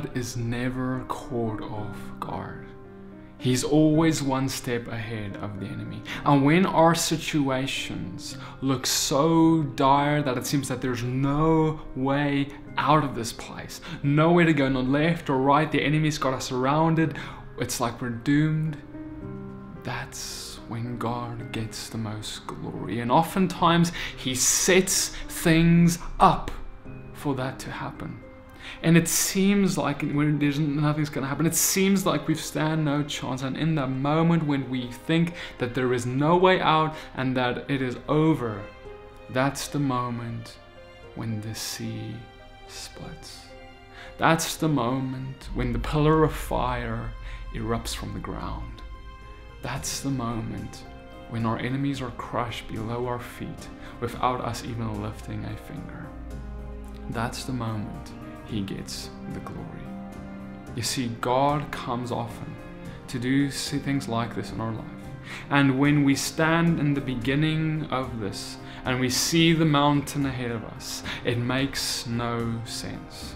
God is never caught off guard. He's always one step ahead of the enemy. And when our situations look so dire that it seems that there's no way out of this place, nowhere to go, no left or right, the enemy's got us surrounded, it's like we're doomed, that's when God gets the most glory. And oftentimes He sets things up for that to happen. And it seems like when nothing's going to happen, it seems like we stand no chance. And in that moment when we think that there is no way out and that it is over, that's the moment when the sea splits. That's the moment when the pillar of fire erupts from the ground. That's the moment when our enemies are crushed below our feet without us even lifting a finger. That's the moment He gets the glory. You see, God comes often to do things like this in our life. And when we stand in the beginning of this and we see the mountain ahead of us, it makes no sense.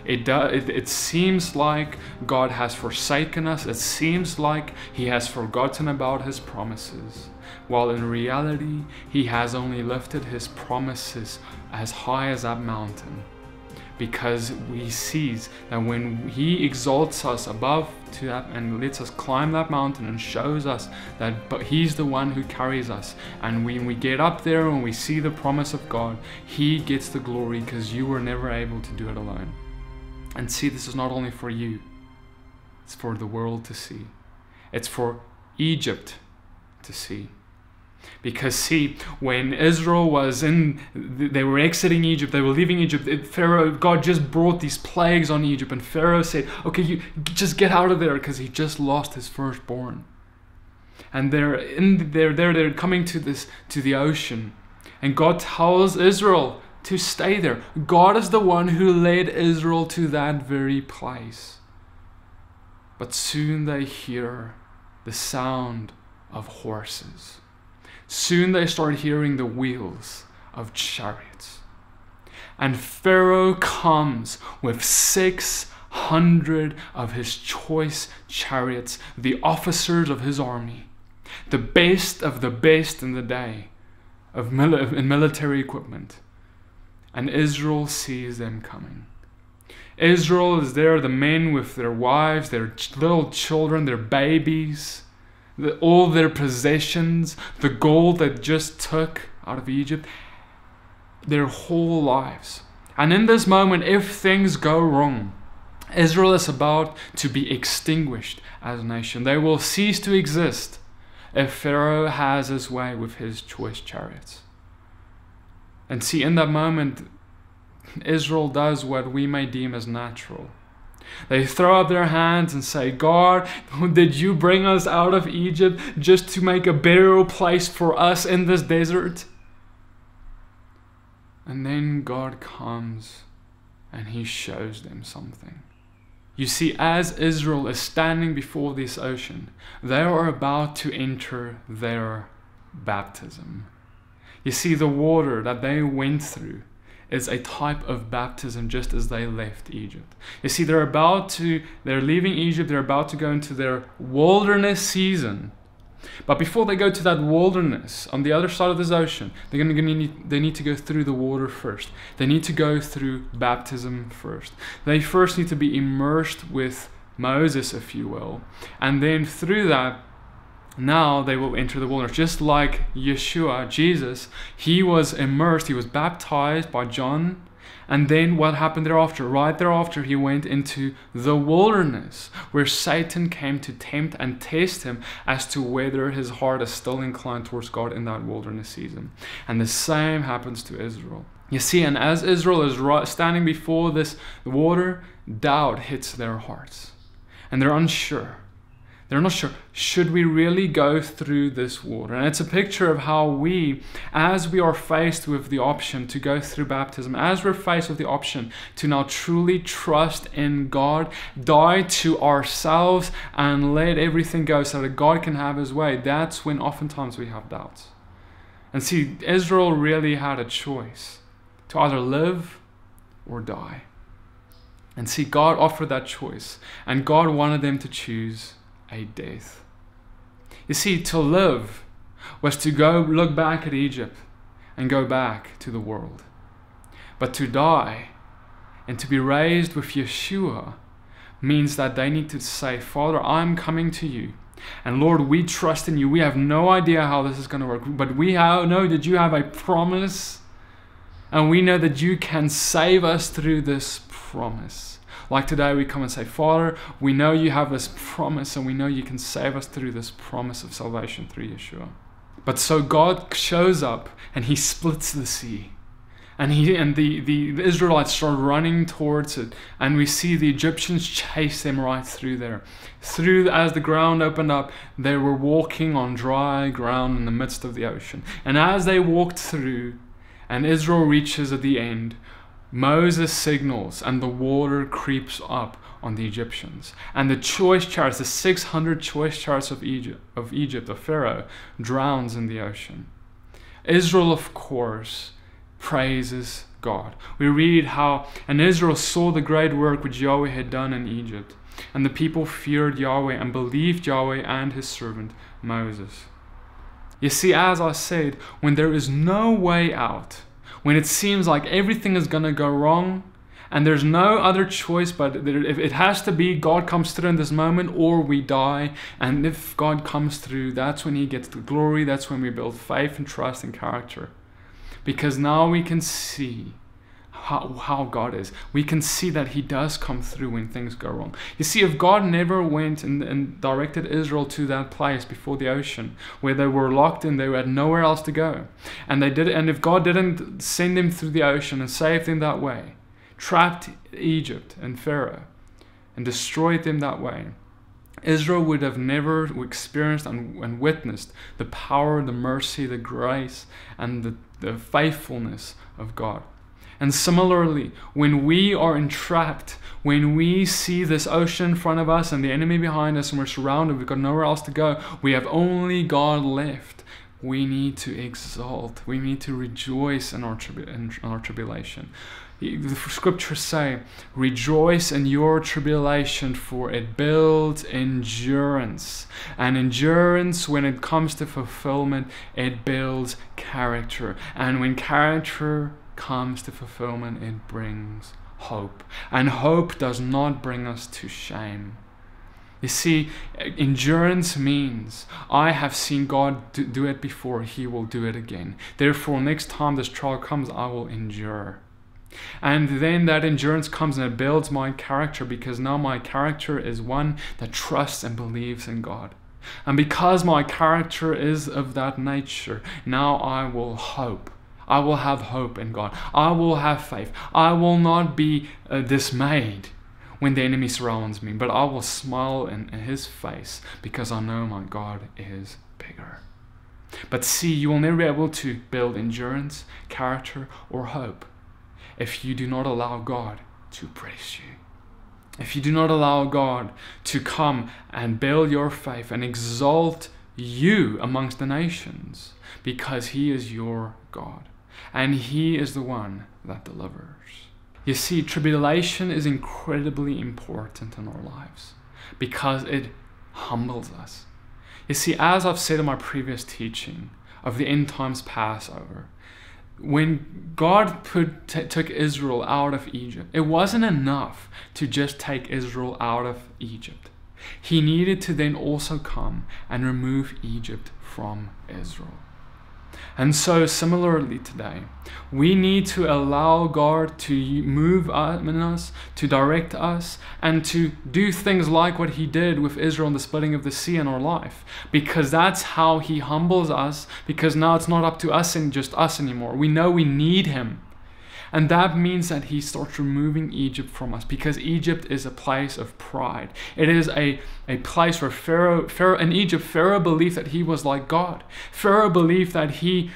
It seems like God has forsaken us. It seems like He has forgotten about His promises, while in reality, He has only lifted His promises as high as that mountain. Because we see that when He exalts us above to that and lets us climb that mountain and shows us that He's the one who carries us, and when we get up there and we see the promise of God, He gets the glory because you were never able to do it alone. And see, this is not only for you, it's for the world to see. It's for Egypt to see. Because see, when Israel they were exiting Egypt, they were leaving Egypt, God just brought these plagues on Egypt, and Pharaoh said, okay, you just get out of there, because he just lost his firstborn. And they're coming to the ocean, and God tells Israel to stay there. God is the one who led Israel to that very place. But soon they hear the sound of horses. Soon they start hearing the wheels of chariots. And Pharaoh comes with 600 of his choice chariots, the officers of his army, the best of the best in the day in military equipment. And Israel sees them coming. Israel is there, the men with their wives, their little children, their babies, all their possessions, the gold that just took out of Egypt, their whole lives. And in this moment, if things go wrong, Israel is about to be extinguished as a nation. They will cease to exist if Pharaoh has his way with his choice chariots. And see, in that moment, Israel does what we may deem as natural. They throw up their hands and say, God, did you bring us out of Egypt just to make a burial place for us in this desert? And then God comes and He shows them something. You see, as Israel is standing before this ocean, they are about to enter their baptism. You see, the water that they went through is a type of baptism, just as they left Egypt. You see, they're leaving Egypt, they're about to go into their wilderness season. But before they go to that wilderness, on the other side of this ocean, they need to go through the water first. They need to go through baptism first. They first need to be immersed with Moses, if you will. And then through that, now they will enter the wilderness. Just like Yeshua, Jesus, He was immersed, He was baptized by John. And then what happened thereafter? Right thereafter, He went into the wilderness, where Satan came to tempt and test Him as to whether his heart is still inclined towards God in that wilderness season. And the same happens to Israel. You see, and as Israel is standing before this water, doubt hits their hearts. And they're unsure. They're not sure, should we really go through this water? And it's a picture of how we, as we are faced with the option to go through baptism, as we're faced with the option to now truly trust in God, die to ourselves and let everything go so that God can have His way, that's when oftentimes we have doubts. And see, Israel really had a choice to either live or die. And see, God offered that choice, and God wanted them to choose a death. You see, to live was to go look back at Egypt and go back to the world. But to die and to be raised with Yeshua means that they need to say, Father, I'm coming to you. And Lord, we trust in you. We have no idea how this is going to work, but we know that you have a promise, and we know that you can save us through this promise. Like today, we come and say, Father, we know you have this promise, and we know you can save us through this promise of salvation through Yeshua. But so God shows up, and he splits the sea. And the Israelites start running towards it, and we see the Egyptians chase them right through there. As the ground opened up, they were walking on dry ground in the midst of the ocean. And as they walked through, and Israel reaches at the end, Moses signals, and the water creeps up on the Egyptians. And the choice chariots, the 600 choice chariots of Pharaoh, drowns in the ocean. Israel, of course, praises God. We read how, and Israel saw the great work which Yahweh had done in Egypt, and the people feared Yahweh and believed Yahweh and his servant Moses. You see, as I said, when there is no way out, when it seems like everything is going to go wrong, and there's no other choice, but it has to be God comes through in this moment or we die. And if God comes through, that's when he gets the glory. That's when we build faith and trust and character. Because now we can see how God is. We can see that he does come through when things go wrong. You see, if God never went and directed Israel to that place before the ocean where they were locked in, they had nowhere else to go. And if God didn't send them through the ocean and save them that way, trapped Egypt and Pharaoh and destroyed them that way, Israel would have never experienced and witnessed the power, the mercy, the grace, and the faithfulness of God. And similarly, when we are entrapped, when we see this ocean in front of us and the enemy behind us and we're surrounded, we've got nowhere else to go, we have only God left, we need to exalt, we need to rejoice in our tribulation. The scriptures say, rejoice in your tribulation, for it builds endurance. And endurance, when it comes to fulfillment, it builds character. And when character comes to fulfillment, it brings hope. And hope does not bring us to shame. You see, endurance means I have seen God do it before, he will do it again. Therefore, next time this trial comes, I will endure. And then that endurance comes and it builds my character, because now my character is one that trusts and believes in God. And because my character is of that nature, now I will hope. I will have hope in God. I will have faith. I will not be dismayed when the enemy surrounds me, but I will smile in his face because I know my God is bigger. But see, you will never be able to build endurance, character, or hope if you do not allow God to bless you. If you do not allow God to come and build your faith and exalt you amongst the nations, because he is your God and he is the one that delivers. You see, tribulation is incredibly important in our lives because it humbles us. You see, as I've said in my previous teaching of the end times Passover, when God took Israel out of Egypt, it wasn't enough to just take Israel out of Egypt. He needed to then also come and remove Egypt from Israel. And so similarly today, we need to allow God to move in us, to direct us, and to do things like what he did with Israel in the splitting of the sea in our life. Because that's how he humbles us, because now it's not up to us and just us anymore. We know we need him. And that means that he starts removing Egypt from us, because Egypt is a place of pride. It is a place where Pharaoh in Egypt, Pharaoh believed that he was like God. Pharaoh believed that he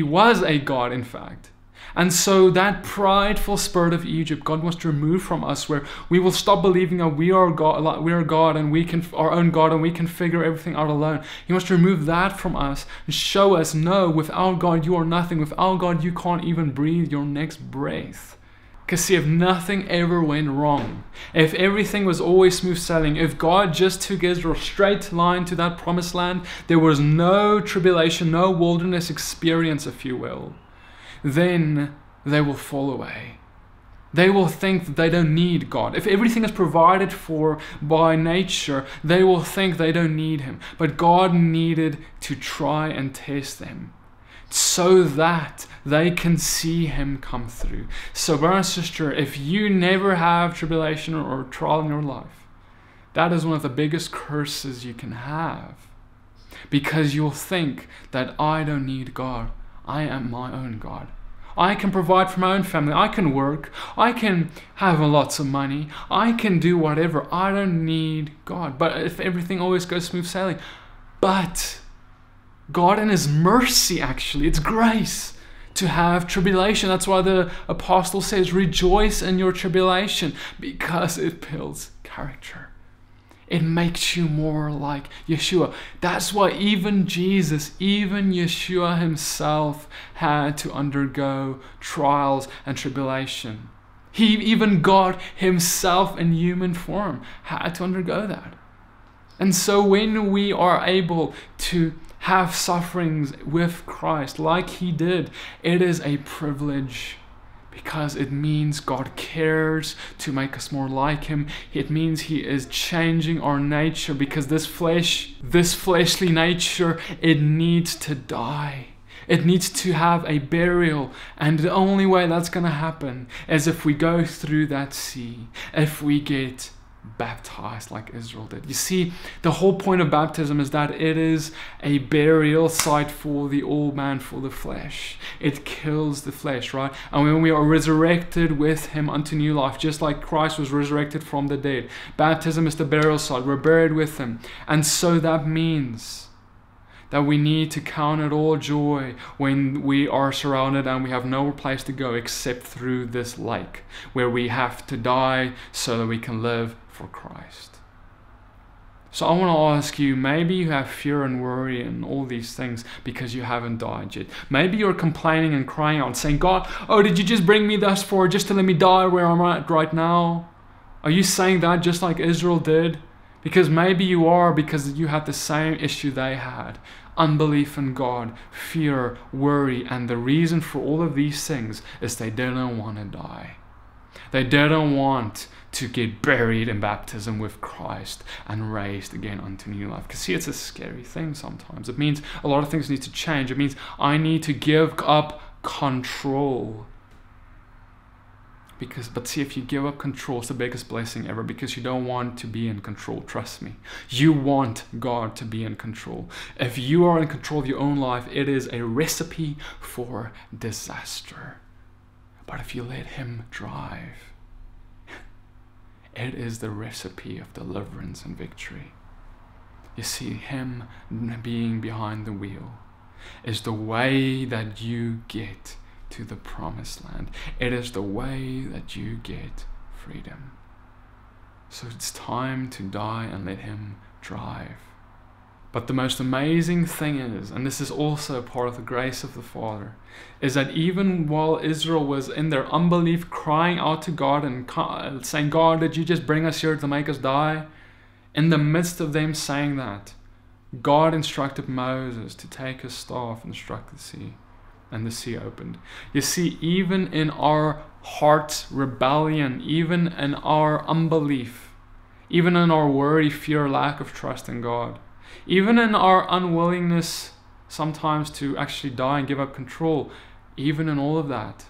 was a god, in fact. And so that prideful spirit of Egypt, God wants to remove from us, where we will stop believing that we are God and we can our own God and we can figure everything out alone. He wants to remove that from us and show us, no, without God you are nothing. Without God you can't even breathe your next breath. Because see, if nothing ever went wrong, if everything was always smooth sailing, if God just took Israel straight line to that promised land, there was no tribulation, no wilderness experience, if you will, then they will fall away. They will think that they don't need God. If everything is provided for by nature, they will think they don't need Him. But God needed to try and test them so that they can see Him come through. So brother and sister, if you never have tribulation or trial in your life, that is one of the biggest curses you can have. Because you'll think that I don't need God. I am my own God. I can provide for my own family. I can work. I can have lots of money. I can do whatever. I don't need God. But if everything always goes smooth sailing. But God in His mercy, actually, it's grace to have tribulation. That's why the apostle says, rejoice in your tribulation, because it builds character. It makes you more like Yeshua. That's why even Jesus, even Yeshua Himself had to undergo trials and tribulation. Even God Himself in human form had to undergo that. And so when we are able to have sufferings with Christ like He did, it is a privilege. Because it means God cares to make us more like Him. It means He is changing our nature, because this fleshly nature, it needs to die. It needs to have a burial. And the only way that's going to happen is if we go through that sea, if we get baptized like Israel did. You see, the whole point of baptism is that it is a burial site for the old man, for the flesh. It kills the flesh, right? And when we are resurrected with Him unto new life, just like Christ was resurrected from the dead, baptism is the burial site. We're buried with Him. And so that means that we need to count it all joy when we are surrounded and we have nowhere place to go except through this lake, where we have to die so that we can live for Christ. So I want to ask you, maybe you have fear and worry and all these things because you haven't died yet. Maybe you're complaining and crying out, saying, God, oh, did you just bring me thus far just to let me die where I'm at right now? Are you saying that just like Israel did? Because maybe you are, because you had the same issue they had. Unbelief in God, fear, worry, and the reason for all of these things is they didn't want to die. They didn't want to get buried in baptism with Christ and raised again unto new life. Because see, it's a scary thing sometimes. It means a lot of things need to change. It means I need to give up control. But see, if you give up control, it's the biggest blessing ever, because you don't want to be in control. Trust me. You want God to be in control. If you are in control of your own life, it is a recipe for disaster. But if you let Him drive, it is the recipe of deliverance and victory. You see, Him being behind the wheel is the way that you get to the promised land. It is the way that you get freedom. So it's time to die and let Him drive. But the most amazing thing is, and this is also part of the grace of the Father, is that even while Israel was in their unbelief crying out to God and saying, God, did you just bring us here to make us die? In the midst of them saying that, God instructed Moses to take his staff and struck the sea, and the sea opened. You see, even in our heart's rebellion, even in our unbelief, even in our worry, fear, lack of trust in God, even in our unwillingness sometimes to actually die and give up control, even in all of that,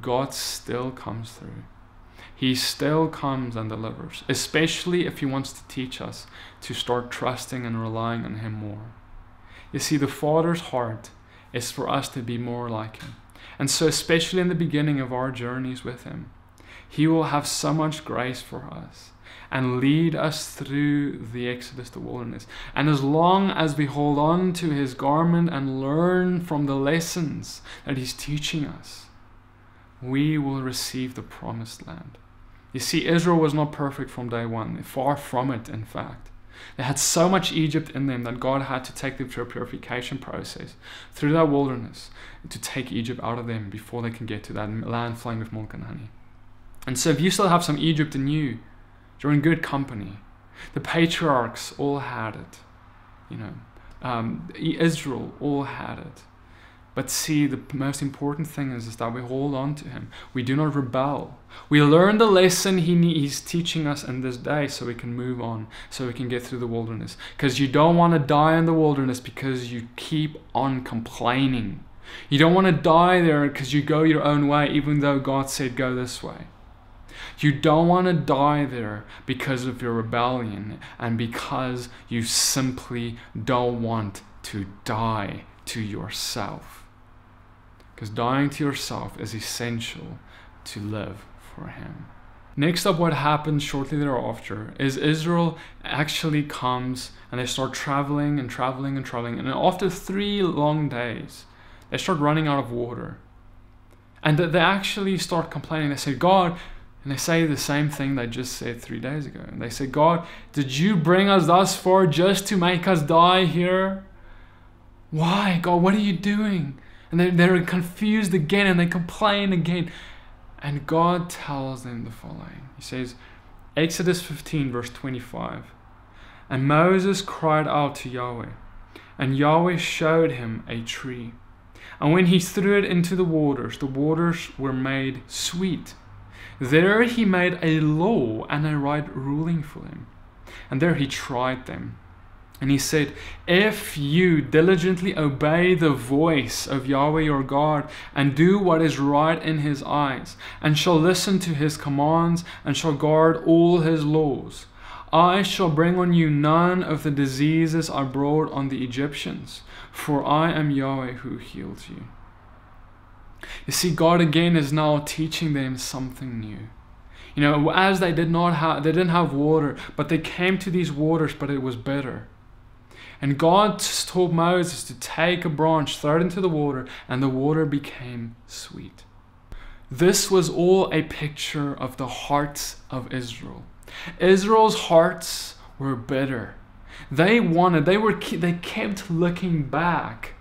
God still comes through. He still comes and delivers, especially if He wants to teach us to start trusting and relying on Him more. You see, the Father's heart is for us to be more like Him. And so especially in the beginning of our journeys with Him, He will have so much grace for us and lead us through the exodus, the wilderness. And as long as we hold on to His garment and learn from the lessons that He's teaching us, we will receive the promised land. You see, Israel was not perfect from day one, far from it, in fact. They had so much Egypt in them that God had to take them through a purification process through that wilderness to take Egypt out of them before they can get to that land flowing with milk and honey. And so if you still have some Egypt in you, you're in good company. The patriarchs all had it. Israel all had it. But see, the most important thing is that we hold on to him. We do not rebel. We learn the lesson he's teaching us in this day so we can move on, so we can get through the wilderness. Because you don't want to die in the wilderness because you keep on complaining. You don't want to die there because you go your own way even though God said go this way. You don't want to die there because of your rebellion and because you simply don't want to die to yourself. Because dying to yourself is essential to live for him. Next up, what happens shortly thereafter is Israel actually comes and they start traveling and traveling and traveling. And after 3 long days, they start running out of water. And they actually start complaining. They say, God, and they say the same thing they just said 3 days ago. And they say, God, did you bring us thus far just to make us die here? Why, God, what are you doing? And they're confused again and they complain again. And God tells them the following. He says, Exodus 15 verse 25. And Moses cried out to Yahweh, and Yahweh showed him a tree. And when he threw it into the waters were made sweet. There he made a law and a right ruling for them. And there he tried them. And he said, if you diligently obey the voice of Yahweh your God, and do what is right in his eyes, and shall listen to his commands, and shall guard all his laws, I shall bring on you none of the diseases I brought on the Egyptians, for I am Yahweh who heals you. You see, God again is now teaching them something new. As they didn't have water, but they came to these waters, but it was bitter. And God told Moses to take a branch, throw it into the water, and the water became sweet. This was all a picture of the hearts of Israel. Israel's hearts were bitter. They kept looking back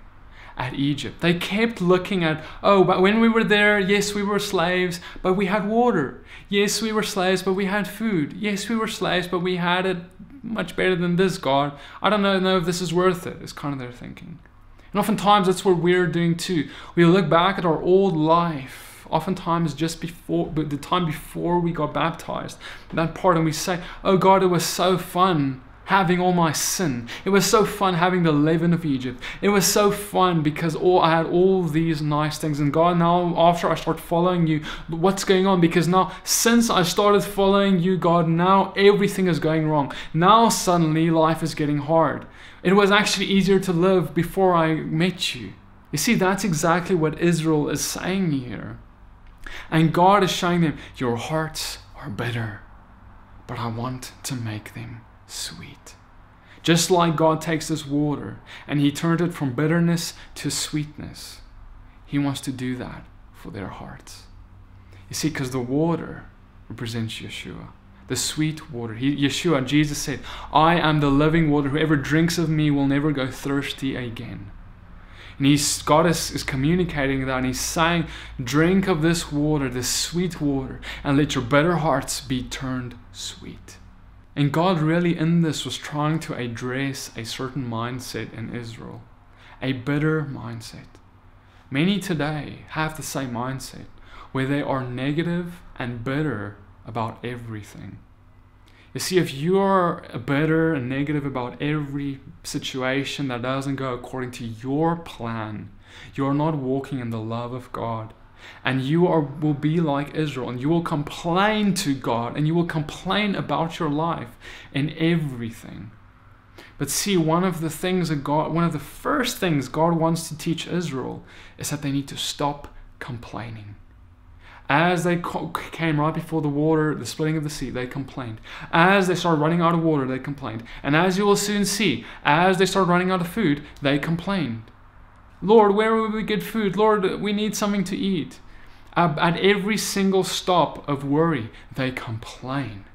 at Egypt. They kept looking at, but when we were there, yes, we were slaves, but we had water. Yes, we were slaves, but we had food. Yes, we were slaves, but we had it much better than this, God. I don't know if this is worth it. It's kind of their thinking. And oftentimes that's what we're doing too. We look back at our old life, oftentimes just before, the time before we got baptized, that part, and we say, oh God, it was so fun having all my sin. It was so fun having the leaven of Egypt. It was so fun because I had all these nice things. And God, now after I start following you, what's going on? Because now since I started following you, God, now everything is going wrong. Now suddenly life is getting hard. It was actually easier to live before I met you. You see, that's exactly what Israel is saying here. And God is showing them, your hearts are bitter, but I want to make them sweet. Just like God takes this water and he turned it from bitterness to sweetness, he wants to do that for their hearts. You see, because the water represents Yeshua, the sweet water. Yeshua, Jesus said, I am the living water. Whoever drinks of me will never go thirsty again. And God is communicating that, and he's saying, drink of this water, this sweet water, and let your bitter hearts be turned sweet. And God really in this was trying to address a certain mindset in Israel, a bitter mindset. Many today have the same mindset, where they are negative and bitter about everything. You see, if you are bitter and negative about every situation that doesn't go according to your plan, you are not walking in the love of God. And you will be like Israel, and you will complain to God, and you will complain about your life and everything. But see, one of the first things God wants to teach Israel is that they need to stop complaining. As they came right before the splitting of the sea, they complained. As they started running out of water, they complained. And as you will soon see, as they started running out of food, they complained. Lord, where will we get food? Lord, we need something to eat. At every single stop of worry, they complain.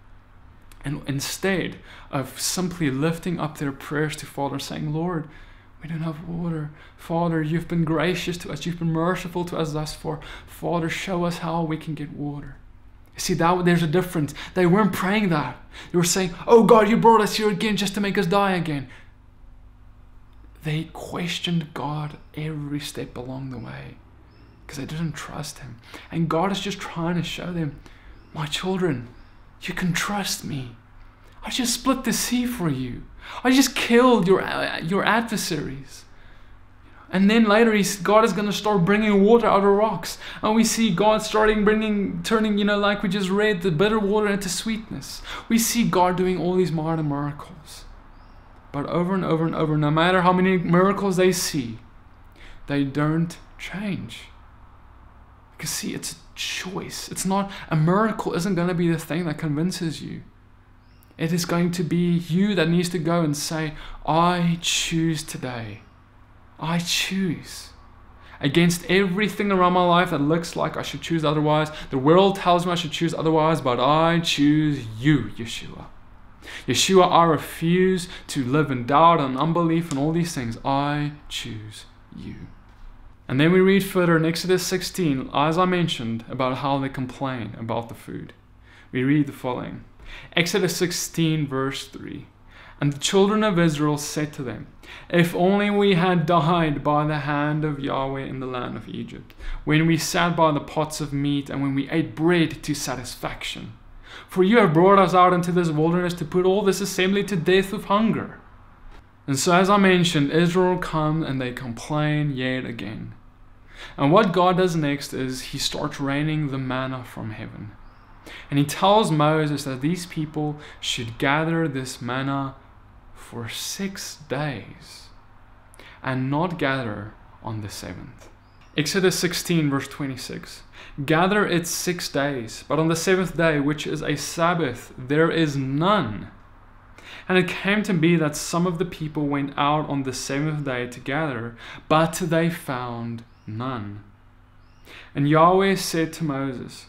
And instead of simply lifting up their prayers to Father, saying, Lord, we don't have water. Father, you've been gracious to us. You've been merciful to us thus far. Father, show us how we can get water. You see, there's a difference. They weren't praying that. They were saying, oh God, you brought us here again just to make us die again. They questioned God every step along the way because they didn't trust him. And God is just trying to show them, my children, you can trust me. I just split the sea for you. I just killed your adversaries. And then later God is going to start bringing water out of rocks. And we see God turning, like we just read, the bitter water into sweetness. We see God doing all these mighty miracles. But over and over and over, no matter how many miracles they see, they don't change. Because see, it's a choice. It's not, a miracle isn't going to be the thing that convinces you. It is going to be you that needs to go and say, I choose today. I choose. Against everything around my life that looks like I should choose otherwise. The world tells me I should choose otherwise, but I choose you, Yeshua. Yeshua, I refuse to live in doubt and unbelief and all these things. I choose you. And then we read further in Exodus 16, as I mentioned, about how they complain about the food. We read the following. Exodus 16 verse 3. And the children of Israel said to them, if only we had died by the hand of Yahweh in the land of Egypt, when we sat by the pots of meat and when we ate bread to satisfaction. For you have brought us out into this wilderness to put all this assembly to death of hunger. And so as I mentioned, Israel come and they complain yet again. And what God does next is he starts raining the manna from heaven. And he tells Moses that these people should gather this manna for 6 days and not gather on the 7th. Exodus 16 verse 26. Gather it 6 days, but on the 7th day, which is a Sabbath, there is none. And it came to be that some of the people went out on the 7th day to gather, but they found none. And Yahweh said to Moses,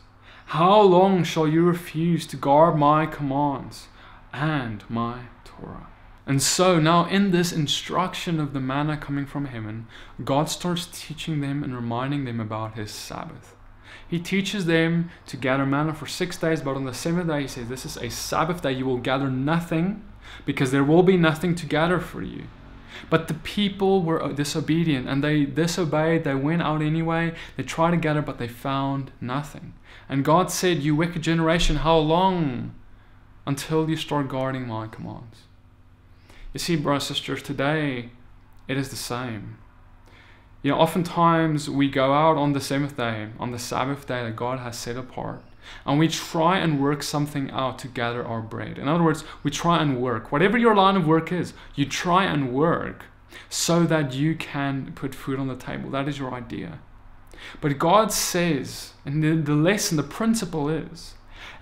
how long shall you refuse to guard my commands and my Torah? And so now in this instruction of the manna coming from heaven, God starts teaching them and reminding them about his Sabbath. He teaches them to gather manna for 6 days, but on the 7th day he says, this is a Sabbath day, you will gather nothing because there will be nothing to gather for you. But the people were disobedient and they disobeyed, they went out anyway, they tried to gather but they found nothing. And God said, you wicked generation, how long until you start guarding my commands? You see, brothers and sisters, today it is the same. Oftentimes we go out on the 7th day, on the Sabbath day that God has set apart, and we try and work something out to gather our bread. In other words, we try and work. Whatever your line of work is, you try and work so that you can put food on the table. That is your idea. But God says, and the lesson, the principle is,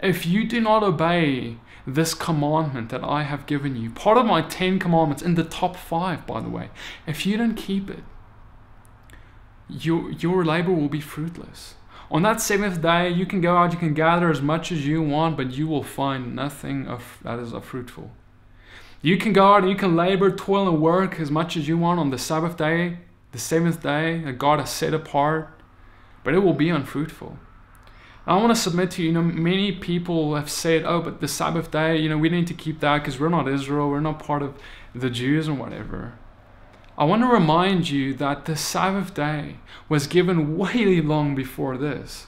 if you do not obey this commandment that I have given you, part of my 10 commandments, in the top 5, by the way, if you don't keep it, your labor will be fruitless. On that 7th day, you can go out, you can gather as much as you want, but you will find nothing that is fruitful. You can go out and you can labor, toil and work as much as you want on the Sabbath day, the 7th day that God has set apart, but it will be unfruitful. I want to submit to you, many people have said, oh, but the Sabbath day, we need to keep that because we're not Israel, we're not part of the Jews and whatever. I want to remind you that the Sabbath day was given way long before this.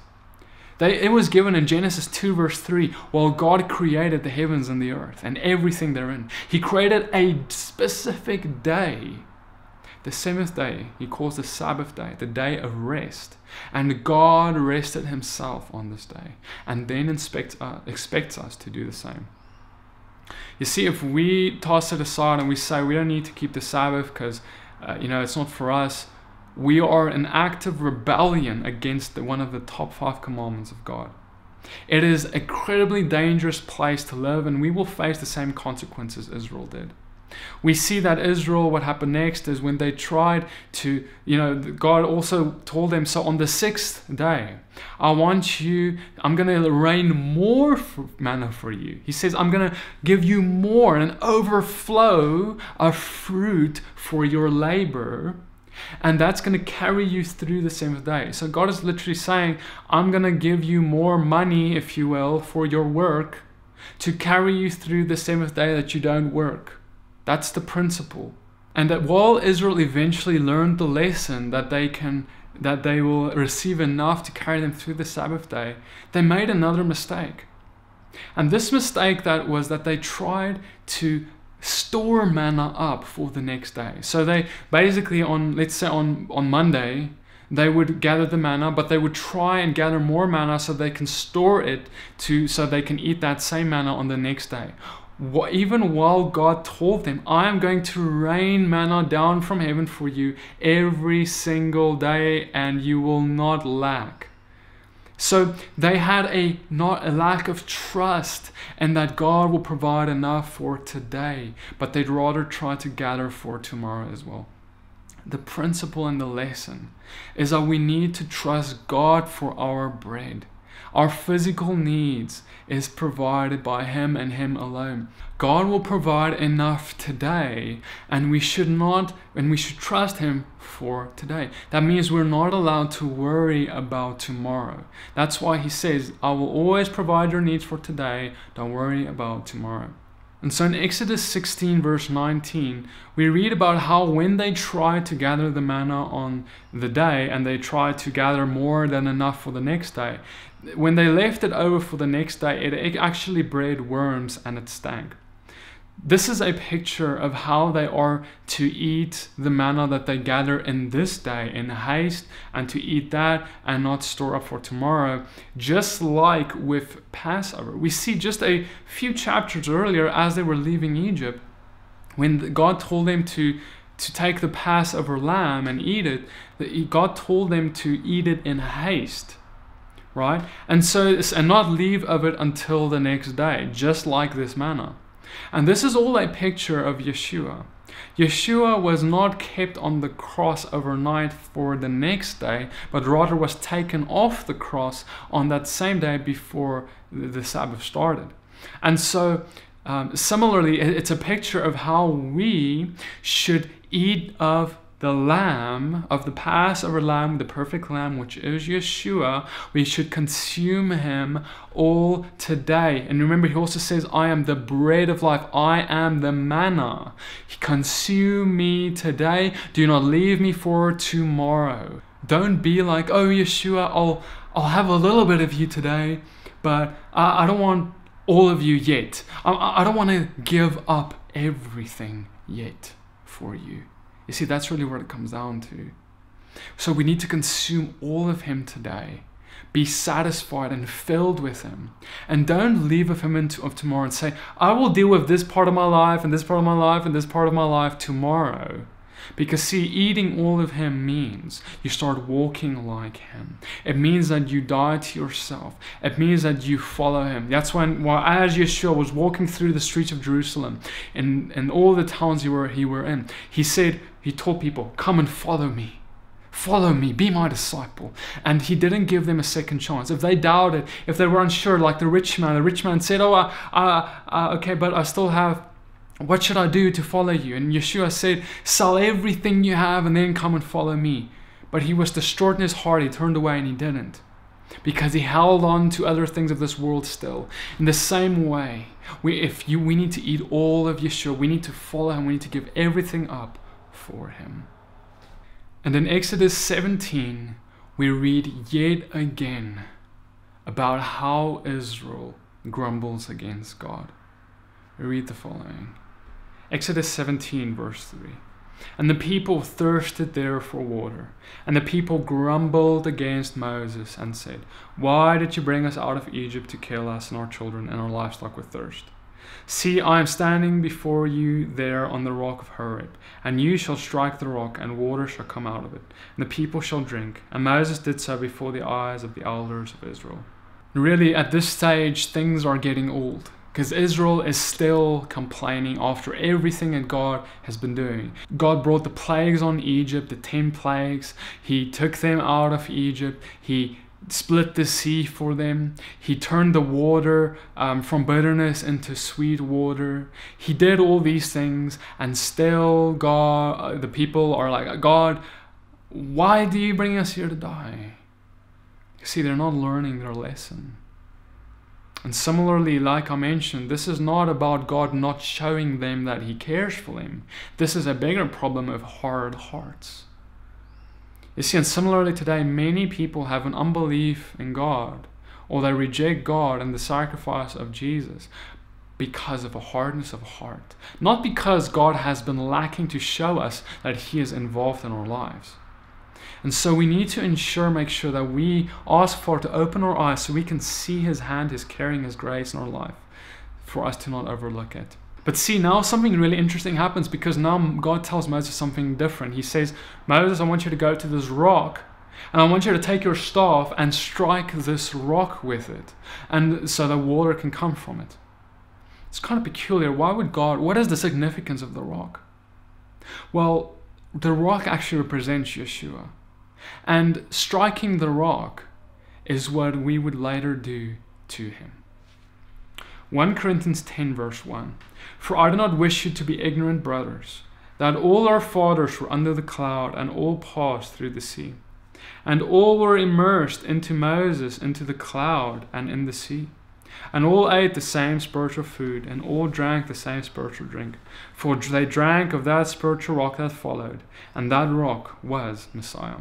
It was given in Genesis 2 verse 3, while God created the heavens and the earth and everything therein. He created a specific day. The 7th day, he calls the Sabbath day, the day of rest. And God rested himself on this day and then expects us to do the same. You see, if we toss it aside and we say we don't need to keep the Sabbath because it's not for us, we are in active rebellion against one of the top 5 commandments of God. It is an incredibly dangerous place to live, and we will face the same consequences Israel did. We see that Israel, what happened next is when they tried to, God also told them, so on the 6th day, I'm going to rain more manna for you. He says, I'm going to give you more, an overflow of fruit for your labor. And that's going to carry you through the 7th day. So God is literally saying, I'm going to give you more money, if you will, for your work to carry you through the 7th day that you don't work. That's the principle. And that while Israel eventually learned the lesson that they will receive enough to carry them through the Sabbath day, they made another mistake. And this mistake was that they tried to store manna up for the next day. So they basically let's say on Monday, they would gather the manna, but they would try and gather more manna so they can store it so they can eat that same manna on the next day. Even while God told them, I am going to rain manna down from heaven for you every single day and you will not lack. So they had not a lack of trust and that God will provide enough for today, but they'd rather try to gather for tomorrow as well. The principle and the lesson is that we need to trust God for our bread. Our physical needs is provided by Him and Him alone. God will provide enough today, and we should trust Him for today. That means we're not allowed to worry about tomorrow. That's why He says, I will always provide your needs for today. Don't worry about tomorrow. And so in Exodus 16 verse 19, we read about how when they tried to gather the manna on the day and they tried to gather more than enough for the next day, when they left it over for the next day, it actually bred worms and it stank. This is a picture of how they are to eat the manna that they gather in this day in haste, and to eat that and not store up for tomorrow. Just like with Passover, we see just a few chapters earlier as they were leaving Egypt, when God told them to take the Passover lamb and eat it, God told them to eat it in haste. Right? And not leave of it until the next day, just like this manna. And this is all a picture of Yeshua. Yeshua was not kept on the cross overnight for the next day, but rather was taken off the cross on that same day before the Sabbath started. And so, similarly, it's a picture of how we should eat of the lamb, of the Passover lamb, the perfect lamb, which is Yeshua. We should consume Him all today. And remember, He also says, I am the bread of life. I am the manna. Consume me today. Do not leave me for tomorrow. Don't be like, oh, Yeshua, I'll have a little bit of you today, but I don't want all of you yet. I don't want to give up everything yet for you. You see, that's really what it comes down to. So we need to consume all of Him today. Be satisfied and filled with Him. And don't leave of Him of tomorrow and say, I will deal with this part of my life and this part of my life and this part of my life tomorrow. Because see, eating all of Him means you start walking like Him. It means that you die to yourself. It means that you follow Him. That's as Yeshua was walking through the streets of Jerusalem and all the towns he were in, He told people, come and follow me. Follow me, be my disciple. And He didn't give them a second chance. If they doubted, if they were unsure, like the rich man said, okay, but I still have, what should I do to follow you? And Yeshua said, sell everything you have and then come and follow me. But he was distraught in his heart. He turned away and he didn't. Because he held on to other things of this world still. In the same way, we need to eat all of Yeshua. We need to follow Him. We need to give everything up for Him. And in Exodus 17, we read yet again about how Israel grumbles against God. We read the following. Exodus 17 verse 3. And the people thirsted there for water. And the people grumbled against Moses and said, why did you bring us out of Egypt to kill us and our children and our livestock with thirst? See, I am standing before you there on the rock of Horeb, and you shall strike the rock, and water shall come out of it, and the people shall drink. And Moses did so before the eyes of the elders of Israel. Really, at this stage, things are getting old. Because Israel is still complaining after everything that God has been doing. God brought the plagues on Egypt, the 10 plagues. He took them out of Egypt. He split the sea for them. He turned the water from bitterness into sweet water. He did all these things, and still the people are like, God, why do you bring us here to die? You see, they're not learning their lesson. And similarly, like I mentioned, this is not about God not showing them that He cares for them. This is a bigger problem of hard hearts. You see, and similarly today, many people have an unbelief in God, or they reject God and the sacrifice of Jesus because of a hardness of heart. Not because God has been lacking to show us that He is involved in our lives. And so we need to make sure that we ask for to open our eyes so we can see His hand, His caring, His grace in our life, for us to not overlook it. But see, now something really interesting happens, because now God tells Moses something different. He says, Moses, I want you to go to this rock, and I want you to take your staff and strike this rock with it, and so the water can come from it. It's kind of peculiar. Why would God, what is the significance of the rock? Well, the rock actually represents Yeshua. And striking the rock is what we would later do to Him. 1 Corinthians 10 verse 1. For I do not wish you to be ignorant, brothers, that all our fathers were under the cloud, and all passed through the sea. And all were immersed into Moses, into the cloud and in the sea. And all ate the same spiritual food, and all drank the same spiritual drink. For they drank of that spiritual rock that followed, and that rock was Messiah.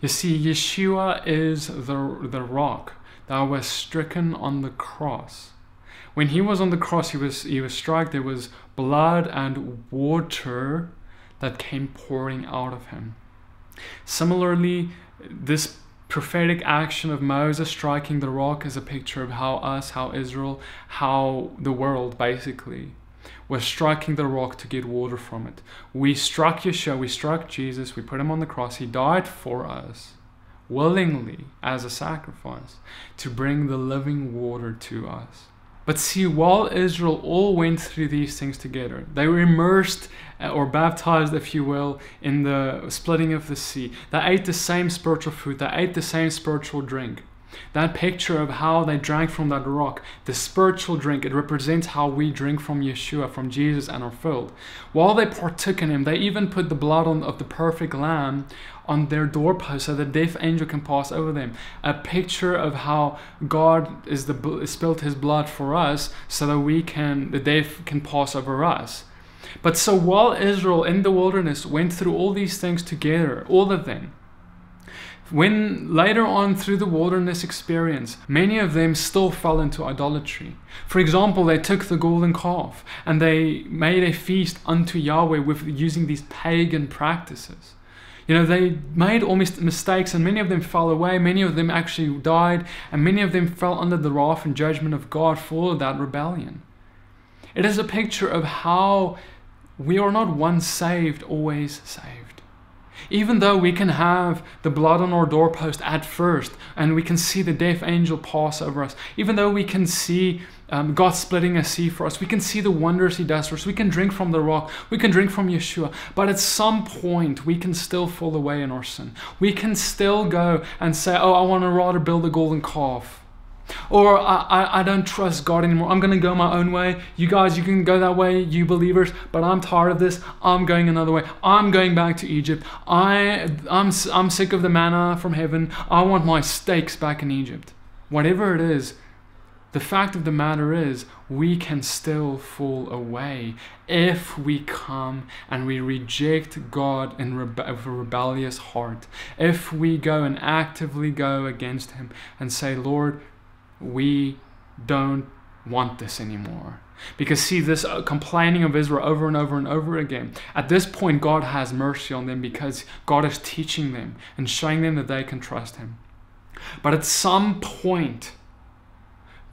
You see, Yeshua is the rock that was stricken on the cross. When He was on the cross, he was struck. There was blood and water that came pouring out of Him. Similarly, this prophetic action of Moses striking the rock is a picture of how Israel, how the world basically was striking the rock to get water from it. We struck Yeshua, we struck Jesus, we put Him on the cross. He died for us willingly as a sacrifice to bring the living water to us. But see, while Israel all went through these things together, they were immersed or baptized, if you will, in the splitting of the sea. They ate the same spiritual food. They ate the same spiritual drink. That picture of how they drank from that rock, the spiritual drink, it represents how we drink from Yeshua, from Jesus, and are filled. While they partook in Him, they even put the blood of the perfect lamb on their doorpost so the death angel can pass over them. A picture of how God spilled His blood for us so that the death can pass over us. But so while Israel in the wilderness went through all these things together, all of them, when later on through the wilderness experience, many of them still fell into idolatry. For example, they took the golden calf and they made a feast unto Yahweh using these pagan practices. You know, they made all mistakes, and many of them fell away. Many of them actually died, and many of them fell under the wrath and judgment of God for that rebellion. It is a picture of how we are not once saved, always saved. Even though we can have the blood on our doorpost at first, and we can see the death angel pass over us, even though we can see God splitting a sea for us, we can see the wonders He does for us, we can drink from the rock, we can drink from Yeshua, but at some point we can still fall away in our sin. We can still go and say, oh, I want to rather build a golden calf. Or I don't trust God anymore. I'm going to go my own way. You guys, you can go that way, you believers, but I'm tired of this. I'm going another way. I'm going back to Egypt. I'm sick of the manna from heaven. I want my steaks back in Egypt. Whatever it is, the fact of the matter is we can still fall away if we come and we reject God with a rebellious heart. If we go and actively go against Him and say, Lord, we don't want this anymore. Because see, this complaining of Israel over and over and over again, at this point God has mercy on them because God is teaching them and showing them that they can trust Him. But at some point,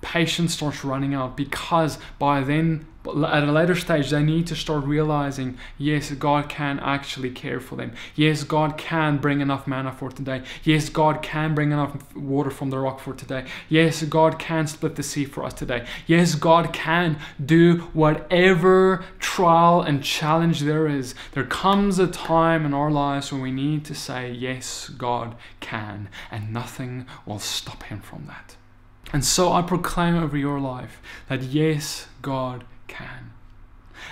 patience starts running out, because by then, at a later stage, they need to start realizing, yes, God can actually care for them. Yes, God can bring enough manna for today. Yes, God can bring enough water from the rock for today. Yes, God can split the sea for us today. Yes, God can do whatever trial and challenge there is. There comes a time in our lives when we need to say, yes, God can, and nothing will stop him from that. And so I proclaim over your life that yes, God can.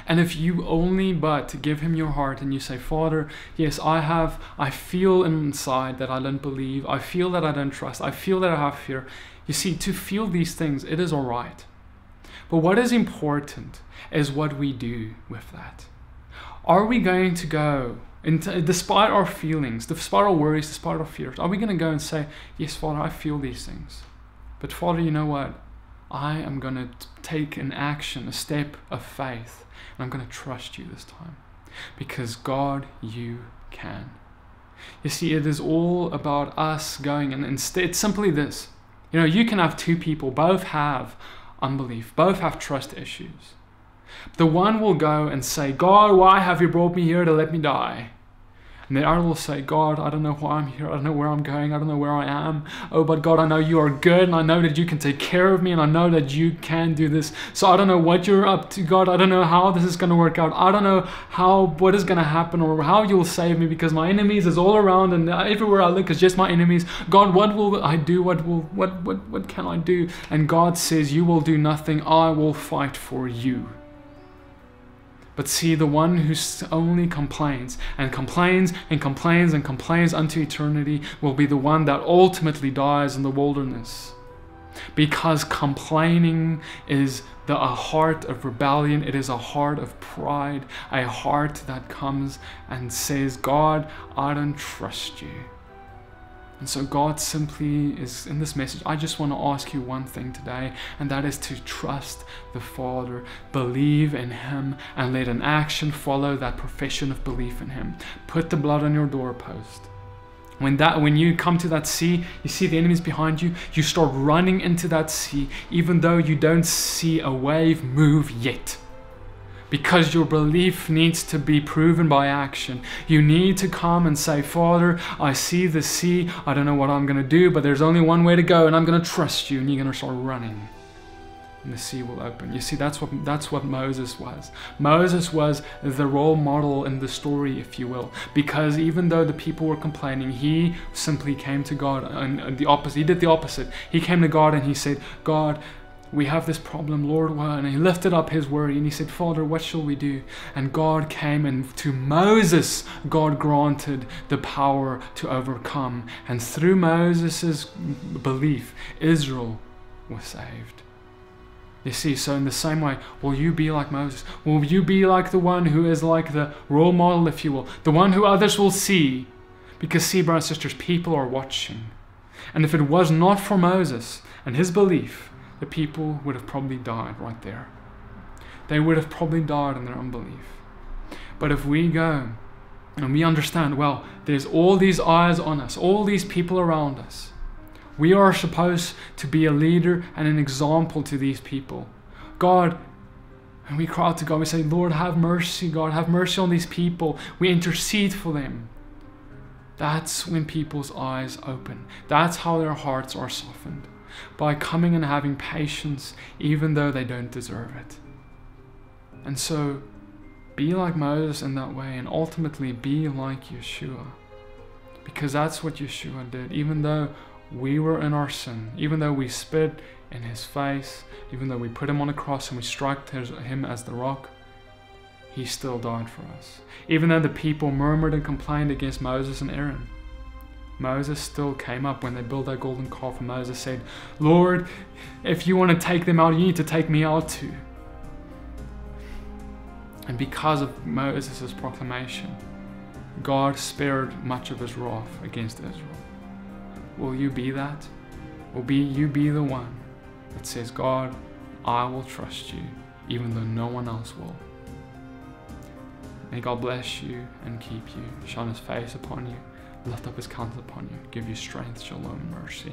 And if you only but give him your heart and you say, Father, yes, I feel inside that I don't believe, I feel that I don't trust, I feel that I have fear. You see, to feel these things, it is all right. But what is important is what we do with that. Are we going to go, despite our feelings, despite our worries, despite our fears, are we going to go and say, yes, Father, I feel these things. But Father, you know what? I am going to take an action, a step of faith, and I'm going to trust you this time. Because God, you can. You see, it is all about us going, and instead, it's simply this. You know, you can have two people, both have unbelief, both have trust issues. The one will go and say, God, why have you brought me here to let me die? And the other will say, God, I don't know why I'm here. I don't know where I'm going. I don't know where I am. Oh, but God, I know you are good, and I know that you can take care of me, and I know that you can do this. So I don't know what you're up to, God. I don't know how this is going to work out. I don't know what is going to happen or how you'll save me, because my enemies is all around, and everywhere I look is just my enemies. God, what will I do? What can I do? And God says, you will do nothing. I will fight for you. But see, the one who only complains and complains and complains and complains unto eternity will be the one that ultimately dies in the wilderness. Because complaining is a heart of rebellion. It is a heart of pride, a heart that comes and says, God, I don't trust you. And so God simply is, in this message, I just want to ask you one thing today, and that is to trust the Father, believe in him, and let an action follow that profession of belief in him. Put the blood on your doorpost. When you come to that sea, you see the enemies behind you, you start running into that sea, even though you don't see a wave move yet. Because your belief needs to be proven by action. You need to come and say, Father, I see the sea. I don't know what I'm going to do, but there's only one way to go, and I'm going to trust you. And you're going to start running, and the sea will open. You see, that's what Moses was. Moses was the role model in the story, if you will. Because even though the people were complaining, he simply came to God, and the opposite. He did the opposite. He came to God and he said, God, we have this problem, Lord. And he lifted up his worry and he said, Father, what shall we do? And God came, and to Moses, God granted the power to overcome. And through Moses' belief, Israel was saved. You see, so in the same way, will you be like Moses? Will you be like the one who is like the role model, if you will? The one who others will see? Because see, brothers and sisters, people are watching. And if it was not for Moses and his belief, the people would have probably died right there. They would have probably died in their unbelief. But if we go and we understand, well, there's all these eyes on us, all these people around us. We are supposed to be a leader and an example to these people. God, and we cry out to God, we say, Lord, have mercy, God, have mercy on these people. We intercede for them. That's when people's eyes open. That's how their hearts are softened. By coming and having patience, even though they don't deserve it. And so, be like Moses in that way, and ultimately be like Yeshua. Because that's what Yeshua did. Even though we were in our sin, even though we spit in his face, even though we put him on a cross and we struck him as the rock, he still died for us. Even though the people murmured and complained against Moses and Aaron, Moses still came up when they built that golden calf, and Moses said, Lord, if you want to take them out, you need to take me out too. And because of Moses' proclamation, God spared much of his wrath against Israel. Will you be that? Will you be the one that says, God, I will trust you, even though no one else will? May God bless you and keep you, shine his face upon you, lift up his countenance upon you, give you strength, shalom, and mercy.